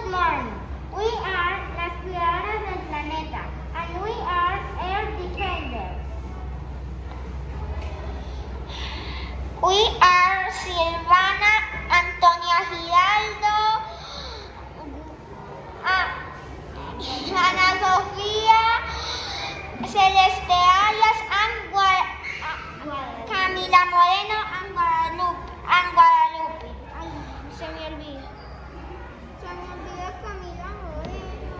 Good morning. We are las cuidadoras del planeta and we are air defenders. We are Silvana, Antonia Giraldo, Ana Sofía, Celeste Arias, and Camila Moreno and Guadalupe. Ay, se me olvida. Camila Moreno.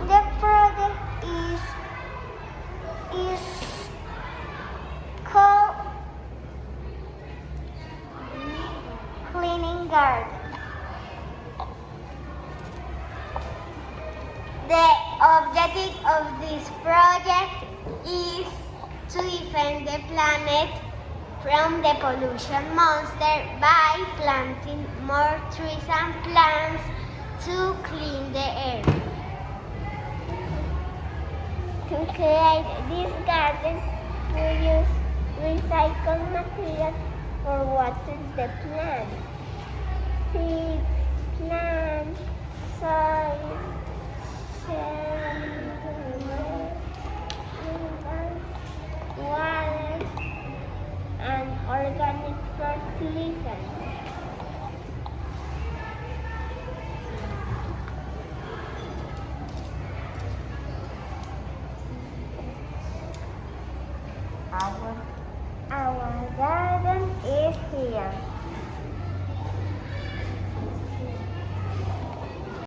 The project is called Cleaning Garden. The objective of this project is to defend the planet from the pollution monster by planting more trees and plants to clean the air. To create this garden, we use recycled materials for watering the plants. Seeds, plants, soil, water, and organic fertilizers. Our garden is here.